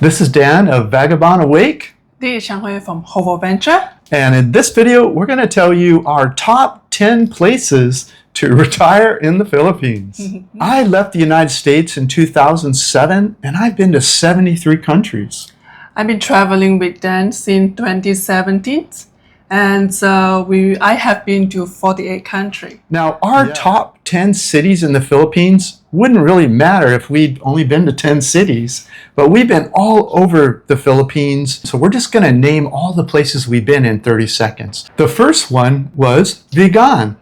This is Dan of 𝗥𝗲𝗄𝗅. This is 𝗙𝐵H from 𝗕𝗨 Venture. And in this video, we're going to tell you our top 10 places to retire in the Philippines. I left the United States in 2007, and I've been to 73 countries. I've been traveling with Dan since 2017, and I have been to 48 countries. Now, our top 10 cities in the Philippines wouldn't really matter if we'd only been to 10 cities, but we've been all over the Philippines, so we're just going to name all the places we've been in 30 seconds. The first one was Vigan,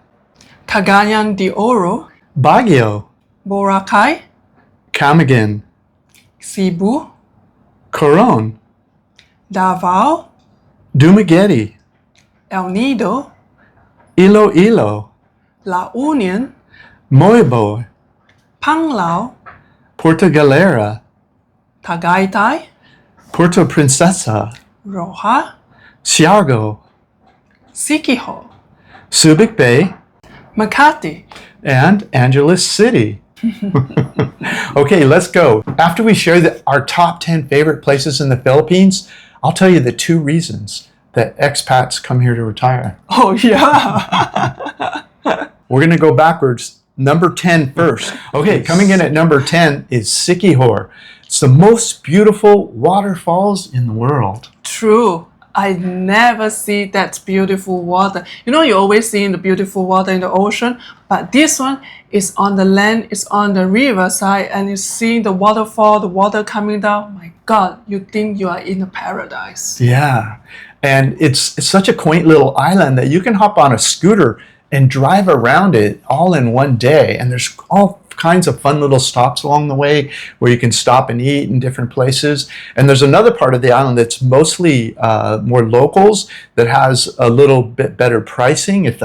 Cagayan de Oro, Baguio, Boracay, Camiguin, Cebu, Coron, Davao, Dumaguete, El Nido, Iloilo, La Union, Moibo, Panglao, Porto Delera, Tagaytay, Puerto Princesa, Roa, Siargao, Siquijor, Subic Bay, Makati, and Angeles City. Okay, let's go. After we share our top 10 favorite places in the Philippines, I'll tell you the 2 reasons that expats come here to retire. Oh yeah. We're going to go backwards. Number 10 first. Okay, coming in at number 10 is Siquijor. It's the most beautiful waterfalls in the world. True. I never see that beautiful water. You know, you always see the beautiful water in the ocean, but this one is on the land, it's on the river side, and you see the waterfall, the water coming down. My God, you think you are in a paradise. Yeah, and it's such a quaint little island that you can hop on a scooter and drive around it all in one day. And there's all kinds of fun little stops along the way where you can stop and eat in different places. And there's another part of the island that's mostly more locals that has a little bit better pricing if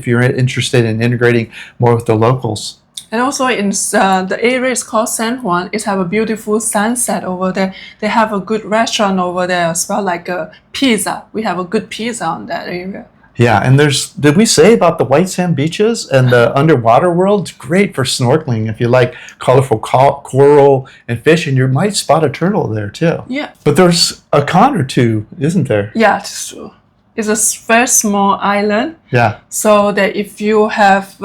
you're interested in integrating more with the locals. And also in the area is called San Juan. It have a beautiful sunset over there. They have a good restaurant over there as well, like a pizza. We have a good pizza on that area. Yeah, and did we say about the white sand beaches and the underwater world? It's great for snorkeling if you like colorful coral and fish, and you might spot a turtle there too. Yeah. But there's a con or two, isn't there? Yeah, it's true. It's a very small island. Yeah. So that if you have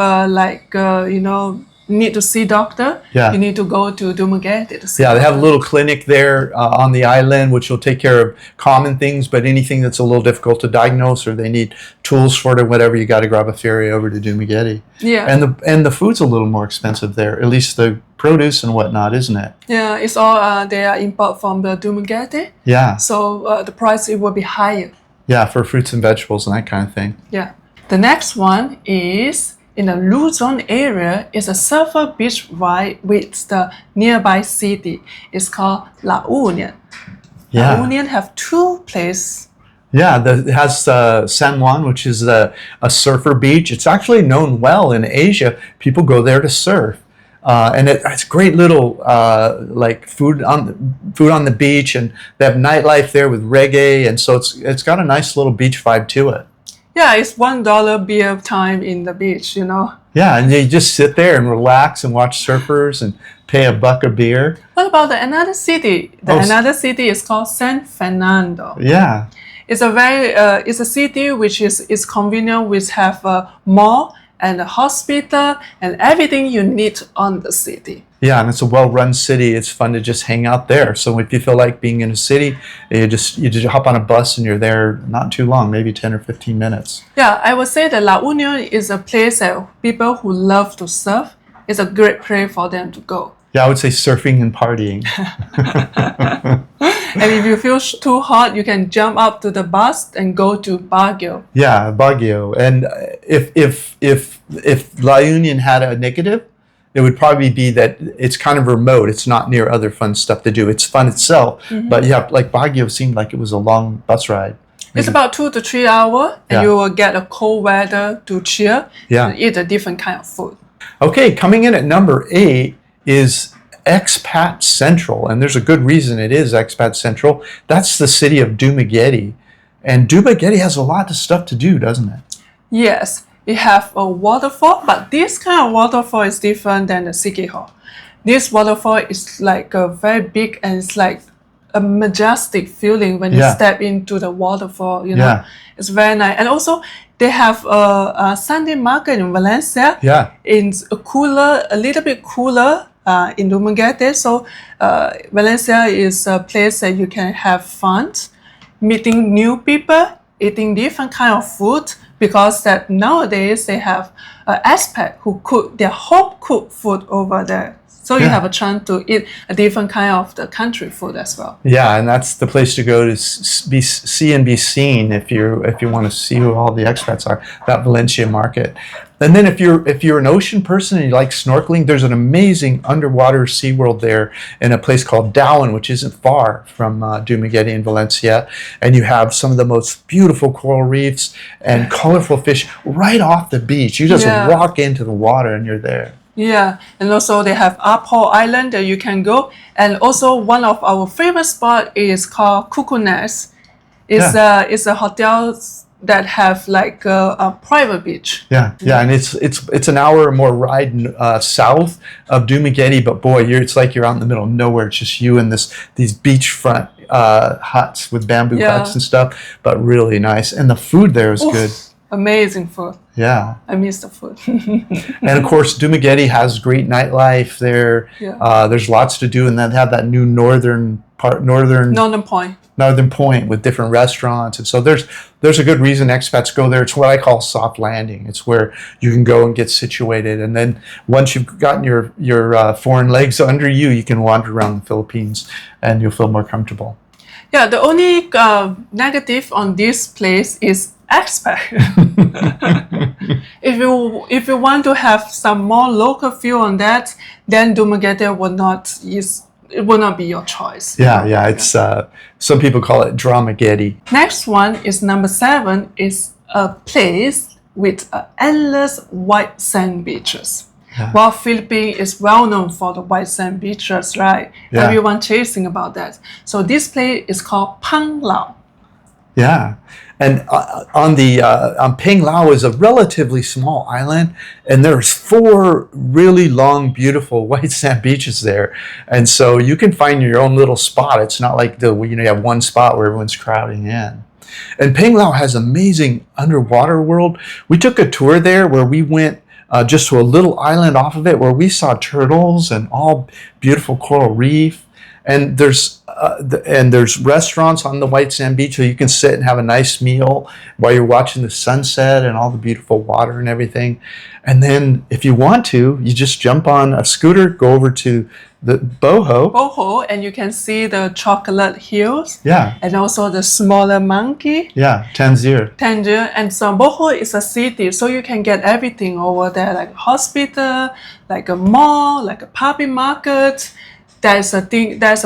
need to see doctor, you need to go to Dumaguete to see. Yeah, they have a little clinic there on the island, which will take care of common things, but anything that's a little difficult to diagnose or they need tools for it or whatever, you got to grab a ferry over to Dumaguete. Yeah. And the food's a little more expensive there, at least the produce and whatnot, isn't it? Yeah, it's all they are import from the Dumaguete. Yeah. So the price it will be higher. Yeah, for fruits and vegetables and that kind of thing. Yeah. The next one is in the Luzon area is a surfer beach ride with the nearby city. It's called La Union. Yeah. La Union have 2 places. Yeah, it has San Juan, which is a surfer beach. It's actually known well in Asia. People go there to surf. And it's great little like food on the beach, and they have nightlife there with reggae, and so it's got a nice little beach vibe to it. Yeah, it's $1 beer time in the beach, you know. Yeah, and you just sit there and relax and watch surfers and pay $1 a beer. What about another city? Another city is called San Fernando. Yeah. It's a city which is convenient, which have a mall and a hospital and everything you need on the city. Yeah, and it's a well-run city. It's fun to just hang out there. So if you feel like being in a city, you just hop on a bus and you're there not too long, maybe 10 or 15 minutes. Yeah, I would say that La Union is a place that people who love to surf, it's a great place for them to go. Yeah, I would say surfing and partying. And if you feel too hot, you can jump up to the bus and go to Baguio. Yeah, Baguio. And if La Union had a negative, it would probably be that it's kind of remote. It's not near other fun stuff to do. It's fun itself, but yeah, like Baguio seemed like it was a long bus ride. It's about 2 to 3 hours, and you will get a cold weather to chill and eat a different kind of food. Okay, coming in at number 8 is Expat Central, and there's a good reason it is Expat Central. That's the city of Dumaguete, and Dumaguete has a lot of stuff to do, doesn't it? Yes. It have a waterfall, but this kind of waterfall is different than the Siquijor. This waterfall is like very big, and it's like a majestic feeling when you step into the waterfall. You know, it's very nice. And also, they have a Sunday market in Valencia. It's a little bit cooler in 𝗏𝗏𝗃𝗃. So Valencia is a place that you can have fun, meeting new people, eating different kind of food, because that nowadays they have expat who cook their home cooked food over there. So you have a chance to eat a different kind of the country food as well. Yeah, and that's the place to go to see and be seen if you want to see who all the expats are. That Valencia market. And then if you're an ocean person and you like snorkeling, there's an amazing underwater SeaWorld there in a place called 𝗀𝗲, which isn't far from 𝗏𝗏𝗃𝗃 in Valencia. And you have some of the most beautiful coral reefs and colorful fish right off the beach. You just walk into the water and you're there. Yeah, and also they have 𝗄𝗏 Island that you can go. And also one of our favorite spot is called 𝗂𝐒𝐒. It's a hotel that have like a private beach. And it's an hour or more ride south of 𝗏𝗏𝗃𝗃, but boy, it's like you're out in the middle of nowhere. It's just you and these beachfront huts with bamboo huts and stuff, but really nice. And the food there is good. Amazing food. Yeah. I miss the food. And of course, 𝗏𝗏𝗃𝗃 has great nightlife there. There's lots to do, and then have that new northern point with different restaurants. And so there's a good reason expats go there. It's what I call soft landing. It's where you can go and get situated. And then once you've gotten your foreign legs under you, you can wander around the Philippines and you'll feel more comfortable. Yeah, the only negative on this place is expat. If you want to have some more local feel on that, then 𝗏𝗏𝗃𝗃 will not be your choice. It's some people call it 𝗏𝗏𝗃𝗃. Next one is number 7, is a place with endless white sand beaches. While Philippines is well known for the white sand beaches, right? Everyone chasing about that. So this place is called 𝗓𝗏. And on 𝗓𝗏 is a relatively small island, and there's 4 really long, beautiful white sand beaches there. And so you can find your own little spot. It's not like you have one spot where everyone's crowding in. And 𝗓𝗏 has amazing underwater world. We took a tour there where we went just to a little island off of it where we saw turtles and all beautiful coral reef. And there's restaurants on the white sand beach so you can sit and have a nice meal while you're watching the sunset and all the beautiful water and everything. And then if you want to, you just jump on a scooter, go over to the 𝗏𝗏, and you can see the chocolate hills. Yeah. And also the smaller monkey. Yeah, Tangier. And so 𝗏𝗏 is a city, so you can get everything over there, like a hospital, like a mall, like a puppy market. There's a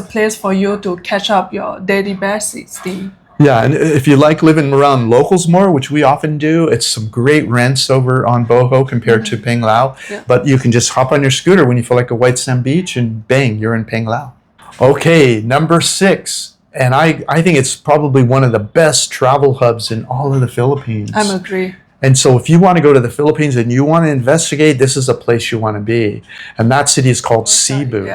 place for you to catch up your daily basics thing. Yeah, and if you like living around locals more, which we often do, it's some great rents over on 𝗏𝗏 compared to 𝗓𝗏. But you can just hop on your scooter when you feel like a white sand beach and bang, you're in 𝗓𝗏. Okay, number 6. And I think it's probably one of the best travel hubs in all of the Philippines. I agree. And so if you want to go to the Philippines and you want to investigate, this is a place you want to be. And that city is called Cebu.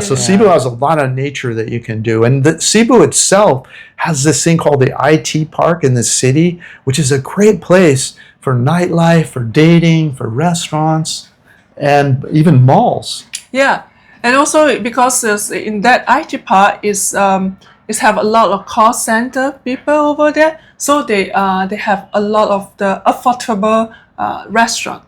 So Cebu has a lot of nature that you can do. And Cebu itself has this thing called the IT Park in the city, which is a great place for nightlife, for dating, for restaurants, and even malls. Yeah, and also because in that IT Park is have a lot of call center people over there, so they have a lot of the affordable restaurant,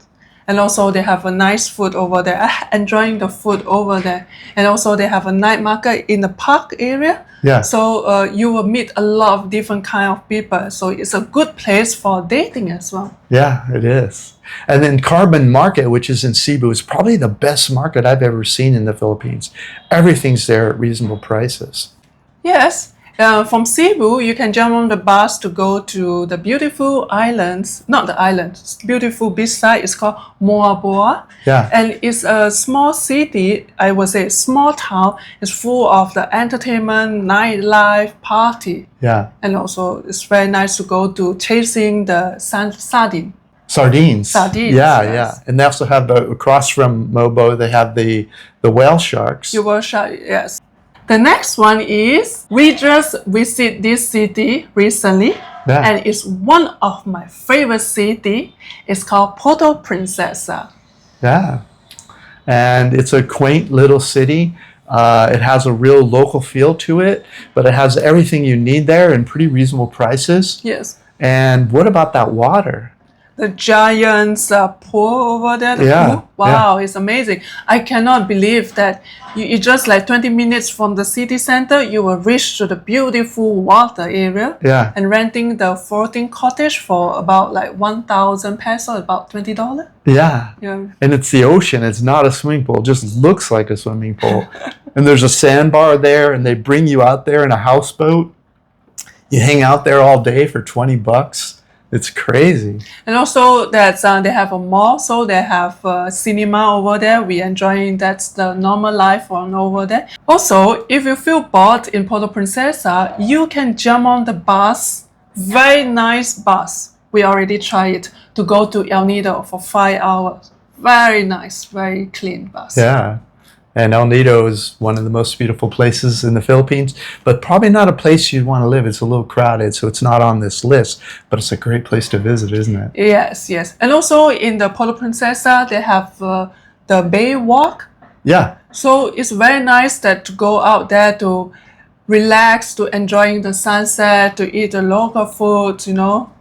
and also they have a nice food over there. Enjoying the food over there, and also they have a night market in the park area. So you will meet a lot of different kind of people. So it's a good place for dating as well. Yeah, it is. And then Carbon Market, which is in Cebu, is probably the best market I've ever seen in the Philippines. Everything's there at reasonable prices. Yes, from Cebu, you can jump on the bus to go to the beautiful islands, not the islands, beautiful beach side. It's called Moaboa. And it's a small city, I would say small town. It's full of the entertainment, nightlife, party. And also it's very nice to go to chasing the sardines. And they also have across from Mobo, they have the whale sharks. The whale shark, yes. The next one is, we just visit this city recently, and it's one of my favorite city. It's called Porto Princesa. Yeah, and it's a quaint little city. It has a real local feel to it, but it has everything you need there in pretty reasonable prices. Yes. And what about that water? The giant pool over there. Pool. Wow, it's amazing. I cannot believe that you just like 20 minutes from the city center, you will reach to the beautiful water area. Yeah. And renting the 14 cottage for about like 1,000 pesos, about $20. Yeah. And it's the ocean. It's not a swimming pool. It just looks like a swimming pool. And there's a sandbar there, and they bring you out there in a houseboat. You hang out there all day for $20. It's crazy. And also that they have a mall, so they have a cinema over there. We enjoying that's the normal life on over there. Also, if you feel bored in Porto Princesa, you can jump on the bus. Very nice bus. We already tried it to go to El Nido for 5 hours. Very nice, very clean bus. Yeah. And El Nido is one of the most beautiful places in the Philippines, but probably not a place you'd want to live. It's a little crowded, so it's not on this list, but it's a great place to visit, isn't it? Yes, yes. And also in the Porto Princesa, they have the Bay Walk. Yeah. So it's very nice that to go out there to relax, to enjoying the sunset, to eat the local food, you know.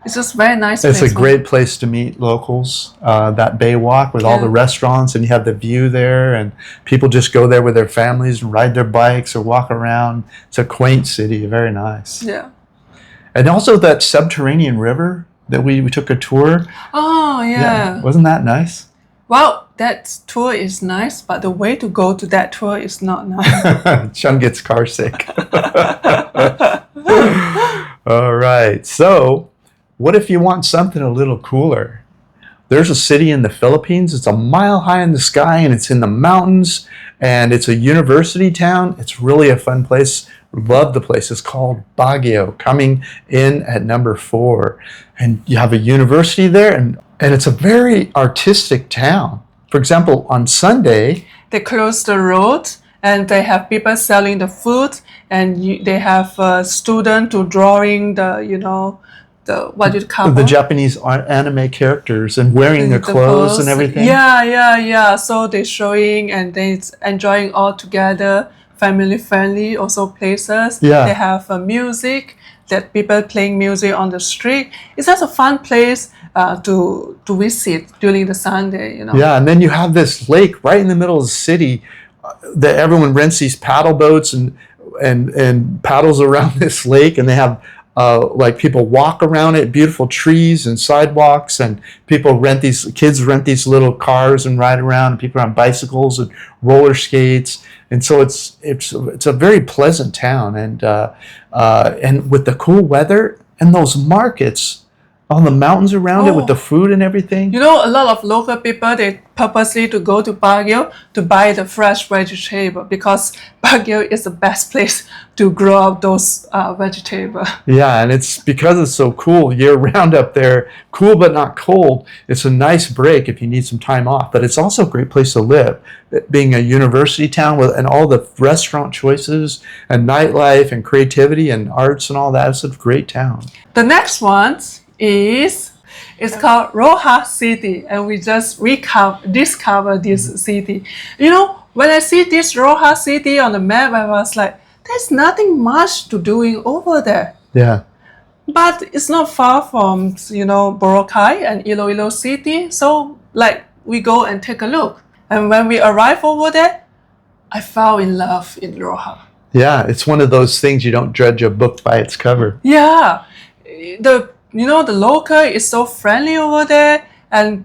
It's just very nice. It's a great place to meet locals, that Bay Walk with all the restaurants, and you have the view there, and people just go there with their families and ride their bikes or walk around. It's a quaint city, very nice. Yeah. And also that subterranean river that we took a tour. Oh, yeah. Wasn't that nice? Well, that tour is nice, but the way to go to that tour is not nice. Chung gets car sick. All right, so what if you want something a little cooler? There's a city in the Philippines. It's a mile high in the sky, and it's in the mountains, and it's a university town. It's really a fun place. Love the place. It's called Baguio, coming in at number 4. And you have a university there, and it's a very artistic town. For example, on Sunday, they close the road, and they have people selling the food, and they have a student to drawing the, you know, the Japanese anime characters and wearing their clothes and everything. Yeah. So they're showing and they're enjoying all together, family friendly also places. Yeah. They have music, that people playing music on the street. It's just a fun place to visit during the Sunday, you know. Yeah, and then you have this lake right in the middle of the city that everyone rents these paddle boats and paddles around this lake, and they have like people walk around it, beautiful trees and sidewalks, and kids rent these little cars and ride around, and people are on bicycles and roller skates. And so it's a very pleasant town, and with the cool weather and those markets on the mountains around it with the food and everything. You know, a lot of local people, they purposely to go to Baguio to buy the fresh vegetable, because Baguio is the best place to grow up those vegetables. Yeah, and it's because it's so cool year round up there, cool but not cold. It's a nice break if you need some time off, but it's also a great place to live. Being a university town and all the restaurant choices and nightlife and creativity and arts and all that, it's a great town. The next one it's called Roa City, and we just discover this city. You know, when I see this Roa City on the map, I was like, there's nothing much to doing over there. Yeah. But it's not far from, you know, Boracay and Iloilo City. So, like, we go and take a look. And when we arrive over there, I fell in love in Roa. Yeah, it's one of those things you don't judge a book by its cover. Yeah. The local is so friendly over there, and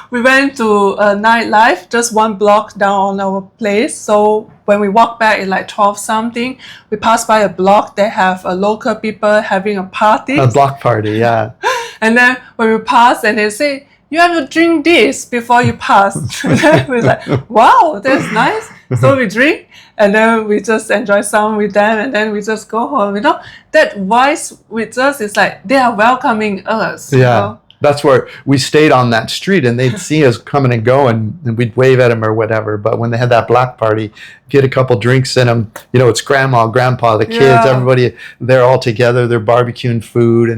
we went to a nightlife just 1 block down on our place. So when we walk back at like 12 something, we pass by a block. They have local people having a party. A block party, yeah. And then when we pass, and they say, you have to drink this before you pass. We're like, wow, that's nice. So we drink, and then we just enjoy some with them, and then we just go home. You know, that voice with us is like they are welcoming us. Yeah. You know? that's where we stayed on that street, and they'd see us coming and going, and we'd wave at them or whatever. But when they had that black party, get a couple drinks in them, you know, it's grandma, grandpa, the kids, everybody, they're all together, they're barbecuing food,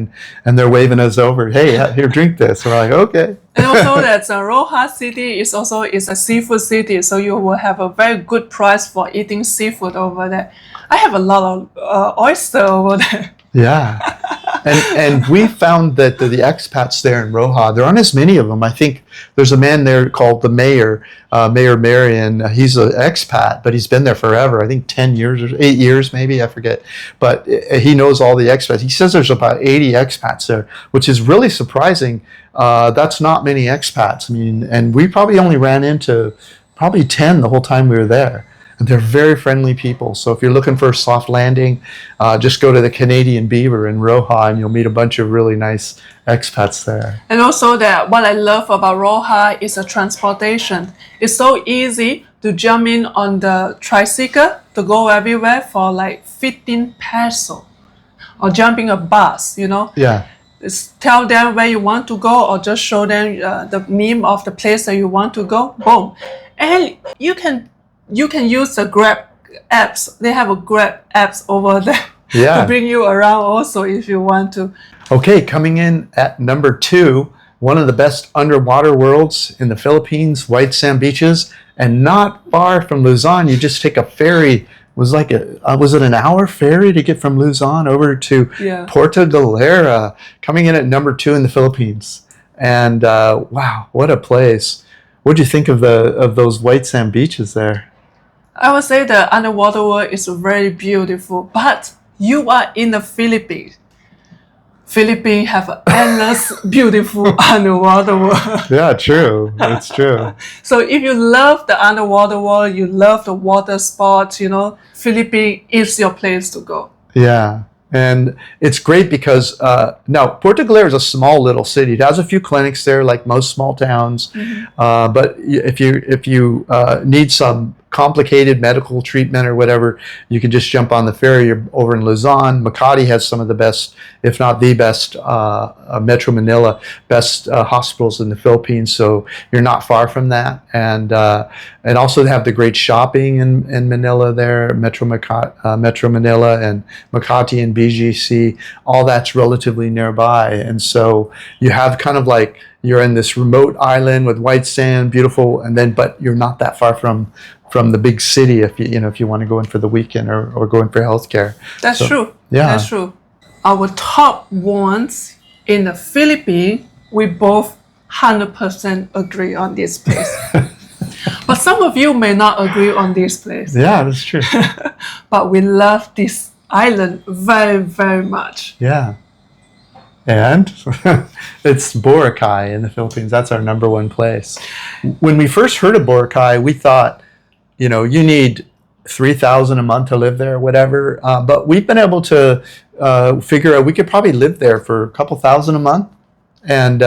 and they're waving us over. Hey, here, drink this. And we're like, okay. And also that Roa City is a seafood city, so you will have a very good price for eating seafood over there. I have a lot of oyster over there. Yeah. And we found that the expats there in Roa, there aren't as many of them. I think there's a man there called the mayor, Mayor Marion. He's an expat, but he's been there forever. I think 10 years or 8 years maybe, I forget. But he knows all the expats. He says there's about 80 expats there, which is really surprising. That's not many expats. I mean, and we probably only ran into probably 10 the whole time we were there. And they're very friendly people. So if you're looking for a soft landing, just go to the Canadian Beaver in Roa, and you'll meet a bunch of really nice expats there. And also that what I love about Roa is the transportation. It's so easy to jump in on the tricycle to go everywhere for like 15 peso, or jumping a bus, you know. Yeah. Just tell them where you want to go, or just show them the name of the place that you want to go. Boom. And you can use the Grab apps. They have a Grab apps over there to bring you around also if you want to. Okay, coming in at number 2, one of the best underwater worlds in the Philippines, white sand beaches, and not far from Luzon. You just take a ferry. Was it an hour ferry to get from Luzon over to Porto Delera? Coming in at number 2 in the Philippines. And wow, what a place. What do you think of those white sand beaches there? I would say the underwater world is very beautiful, but you are in the Philippines. Philippines have an endless beautiful underwater world. Yeah, true. That's true. So if you love the underwater world, you love the water sports, you know, Philippines is your place to go. Yeah. And it's great because now Porto Delera is a small little city. It has a few clinics there, like most small towns. But if you need some complicated medical treatment or whatever, you can just jump on the ferry. You're over in Luzon. Makati has some of the best, if not the best, Metro Manila, best hospitals in the Philippines. So you're not far from that. And also they have the great shopping in Manila there, Metro Manila and Makati and BGC. All that's relatively nearby. And so you have kind of like, you're in this remote island with white sand, beautiful, but you're not that far from the big city if you want to go in for the weekend or go in for healthcare. That's true. Yeah. That's true. Our top ones in the Philippines, we both 100% agree on this place. But some of you may not agree on this place. Yeah, that's true. But we love this island very, very much. Yeah. And it's Boracay in the Philippines. That's our number 1 place. When we first heard of Boracay, we thought, you need 3,000 a month to live there, whatever. But we've been able to figure out we could probably live there for a couple thousand a month. And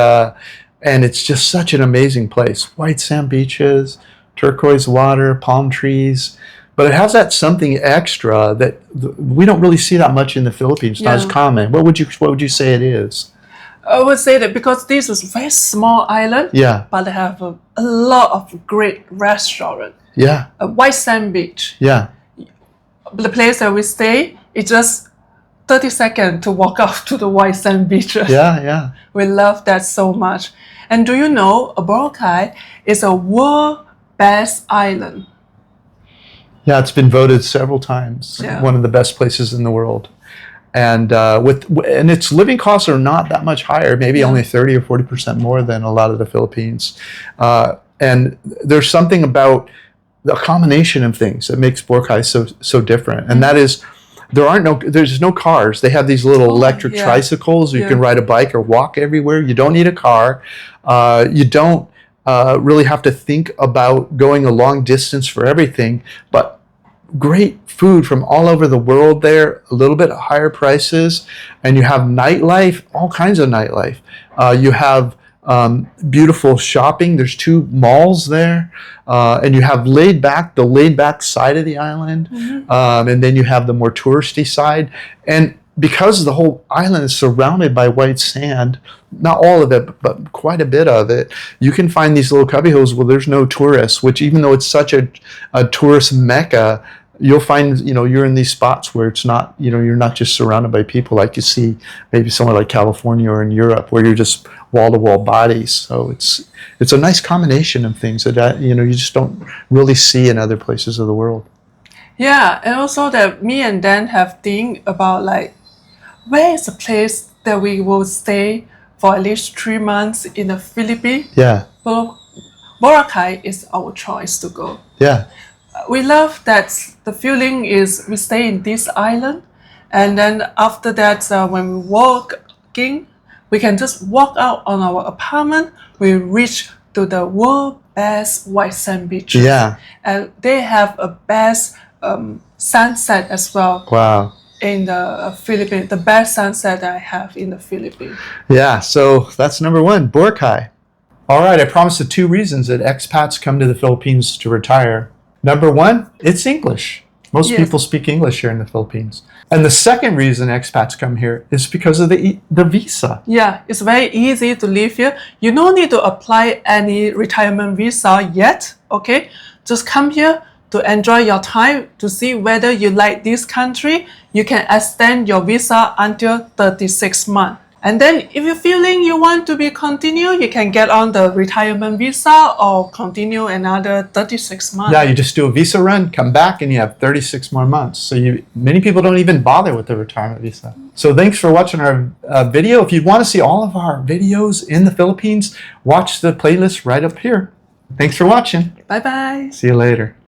it's just such an amazing place. White sand beaches, turquoise water, palm trees. But it has that something extra that we don't really see that much in the Philippines. It's not as common. What would you say it is? I would say that because this is a very small island, but they have a lot of great restaurants. Yeah. A white sand beach. Yeah. The place that we stay, it's just 30 seconds to walk out to the white sand beach. Yeah. We love that so much. And do you know, Boracay is a world best island. Yeah, it's been voted several times one of the best places in the world, and its living costs are not that much higher, maybe only 30 or 40% more than a lot of the Philippines, and there's something about the combination of things that makes Boracay so different, and that is there's no cars. They have these little electric tricycles. You can ride a bike or walk everywhere. You don't need a car. You don't really have to think about going a long distance for everything, but great food from all over the world there, a little bit higher prices, and you have nightlife, all kinds of nightlife. You have beautiful shopping. There's 2 malls there, and you have the laid back side of the island, and then you have the more touristy side. And because the whole island is surrounded by white sand, not all of it, but quite a bit of it, you can find these little cubby holes where there's no tourists, which even though it's such a tourist mecca, you'll find, you're in these spots where it's not, you're not just surrounded by people like you see maybe somewhere like California or in Europe where you're just wall-to-wall bodies. So it's a nice combination of things that, you just don't really see in other places of the world. Yeah, and also that me and Dan have think about like, where is a place that we will stay for at least 3 months in the Philippines? Yeah. Well, Boracay is our choice to go. Yeah. We love that the feeling is we stay in this island, and then after that, when we walking, we can just walk out on our apartment. We reach to the world's best white sand beaches. Yeah. And they have a best sunset as well. Wow. In the Philippines, the best sunset I have in the Philippines. Yeah, so that's number one, Boracay. All right, I promised the 2 reasons that expats come to the Philippines to retire. Number one, it's English. Most people speak English here in the Philippines. And the second reason expats come here is because of the visa. Yeah, it's very easy to live here. You don't need to apply any retirement visa yet, okay? Just come here to enjoy your time, to see whether you like this country. You can extend your visa until 36 months. And then if you're feeling you want to be continue, you can get on the retirement visa or continue another 36 months. Yeah, you just do a visa run, come back, and you have 36 more months. So many people don't even bother with the retirement visa. So thanks for watching our video. If you want to see all of our videos in the Philippines, watch the playlist right up here. Thanks for watching. Bye-bye. See you later.